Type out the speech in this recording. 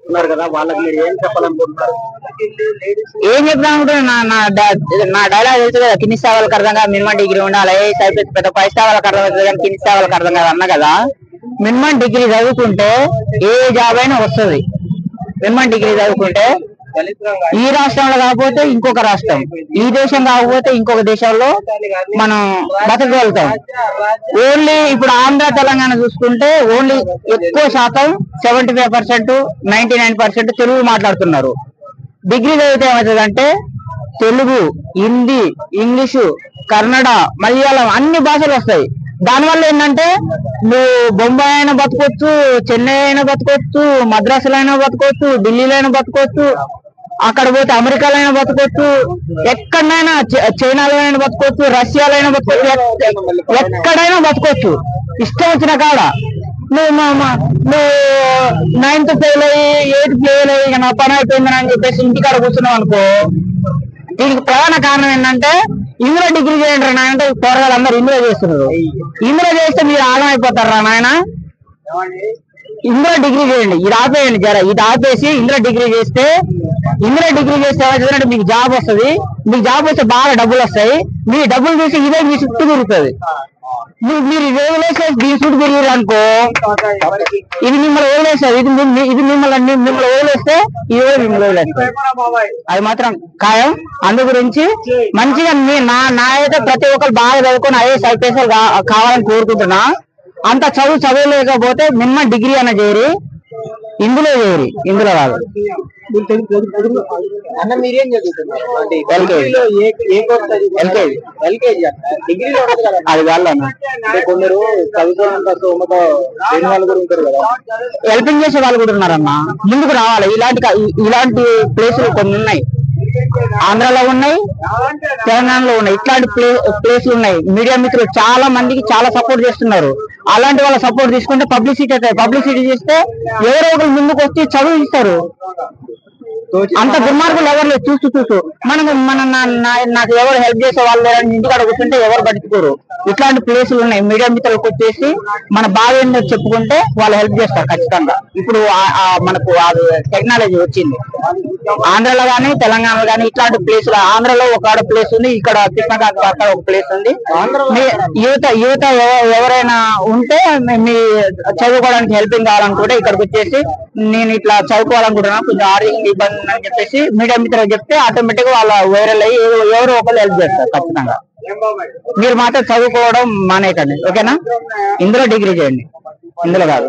ఉన్నారు కదా, వాళ్ళకి మీరు ఏం చెప్పాలనుకుంటున్నారు? ఏం చెప్తాను నా డైలాగ్ తెలుసు కదా, కింది స్థాయి అర్థం కాదు మినిమం డిగ్రీ ఉండాలి, పెద్ద పై స్థాయి అర్థం అవుతుంది కానీ కింది స్థాయి అర్థం కాదు అన్న కదా. మినిమం డిగ్రీ చదువుకుంటే ఏ జాబ్ అయినా వస్తుంది. మినిమం డిగ్రీ చదువుకుంటే ఈ రాష్ట్రంలో కాకపోతే ఇంకొక రాష్ట్రం, ఈ దేశం కాకపోతే ఇంకొక దేశంలో మనం బతకగలుగుతాం. ఓన్లీ ఇప్పుడు ఆంధ్ర తెలంగాణ చూసుకుంటే ఓన్లీ ఎక్కువ శాతం 75%, 99% తెలుగు మాట్లాడుతున్నారు. డిగ్రీ చదివితే ఏమవుతుందంటే తెలుగు, హిందీ, ఇంగ్లీషు, కన్నడ, మలయాళం అన్ని భాషలు వస్తాయి. దానివల్ల ఏంటంటే నువ్వు బొంబాయి అయినా బతకొచ్చు, చెన్నై అయినా బతకొచ్చు, మద్రాసులో అయినా బతకొచ్చు, ఢిల్లీలో అయినా బతకొచ్చు, అక్కడ పోతే అమెరికాలో అయినా బతకొచ్చు, ఎక్కడైనా చైనాలో అయినా బతకొచ్చు, రష్యాలో అయినా బతకొచ్చు, ఎక్కడైనా బతకొచ్చు ఇష్టం వచ్చిన కాడ. నువ్వు 9th ఫెయిల్ అయ్యి 8th ఫెయిల్ అయ్యి నా పని అయిపోయిందని అని చెప్పేసి ఇంటికాడ కూర్చున్నావు అనుకో. దీనికి ప్రధాన కారణం ఏంటంటే ఇందులో డిగ్రీ చేయండి రా అంటే పోరగాళ్ళు అందరు ఇందులో చేస్తున్నారు. ఇందులో చేస్తే మీరు ఆగం అయిపోతారు రా నాయన. ఇందులో డిగ్రీ చేయండి, ఇది ఆపేయండి జర, ఇది ఆపేసి ఇందులో డిగ్రీ చేస్తే ఏమవుతుందంటే మీకు జాబ్ వస్తుంది. మీకు జాబ్ వస్తే బాగా డబ్బులు వస్తాయి. మీ డబ్బులు చూసి ఇదే మీ చుట్టూ తిరుగుతుంది. మీరు ఇది వదిలేసేసి దీని చుట్టూ తిరిగారు అనుకో, ఇది మిమ్మల్ని వదిలేస్తుంది. ఇది మిమ్మల్ని వదిలేస్తే ఇది కూడా మిమ్మల్ని వదిలేస్తుంది. అది మాత్రం ఖాయం. అందు గురించి మంచిగా నా అయితే ప్రతి ఒక్కరు బాగా చదువుకొని ఐఏఎస్ ఐపీఎస్ కావాలని కోరుకుంటున్నా. అంత చదువులేకపోతే మినిమం డిగ్రీ అన్న చేయరి, ఇందులో చేయరి, ఇందులో కాదు. అన్న మీరేం చదువుతున్నారు? ఎల్కేజీ డిగ్రీలో అది వాళ్ళు కొందరు చదువుతున్నంత స్తోమత లేని వాళ్ళు కూడా ఉంటారు కదా, హెల్పింగ్ చేసే వాళ్ళు కూడా ఉన్నారన్న. ముందుకు రావాలి. ఇలాంటి ప్లేసులు కొన్ని ఉన్నాయి, ఆంధ్రాలో ఉన్నాయి, తెలంగాణలో ఉన్నాయి. ఇట్లాంటి ప్లేసులు ఉన్నాయి. మీడియా మిత్రులు చాలా మందికి చాలా సపోర్ట్ చేస్తున్నారు. అలాంటి వాళ్ళ సపోర్ట్ తీసుకుంటే పబ్లిసిటీ అవుతాయి. పబ్లిసిటీ చేస్తే ఎవరో ఒకరు ముందుకు వచ్చి చదువు ఇస్తారు. అంత దుర్మార్గులు ఎవరు లేదు. చూస్తూ నాకు ఎవరు హెల్ప్ చేసే వాళ్ళు ఇంటికాడ కూర్చుంటే ఎవరు పట్టించుకోరు. ఇట్లాంటి ప్లేసులు ఉన్నాయి. మీడియా మిత్రులకు వచ్చేసి మన బాధ ఏంటో చెప్పుకుంటే వాళ్ళు హెల్ప్ చేస్తారు ఖచ్చితంగా. ఇప్పుడు మనకు టెక్నాలజీ వచ్చింది. ఆంధ్రాలో కానీ తెలంగాణలో కానీ ఇట్లాంటి ప్లేసులు, ఆంధ్రాలో ఒక ప్లేస్ ఉంది, ఇక్కడ కృష్ణకాంత్ అక్కడ ఒక ప్లేస్ ఉంది. యువత ఎవరైనా ఉంటే మీ చదువుకోవడానికి హెల్పింగ్ కావాలనుకుంటే ఇక్కడికి వచ్చేసి నేను ఇట్లా చదువుకోవాలనుకుంటున్నా, కొంచెం ఆరోగ్యం ఇబ్బంది అని చెప్పేసి మీడియా మిత్రులు చెప్తే ఆటోమేటిక్ గా వాళ్ళ వైరల్ అయ్యి ఎవరు ఒకరు హెల్ప్ చేస్తారు ఖచ్చితంగా. మీరు మాత్రం చదువుకోవడం మానేయకండి, ఓకేనా? ఇందులో డిగ్రీ చేయండి, ఇందులో కాదు.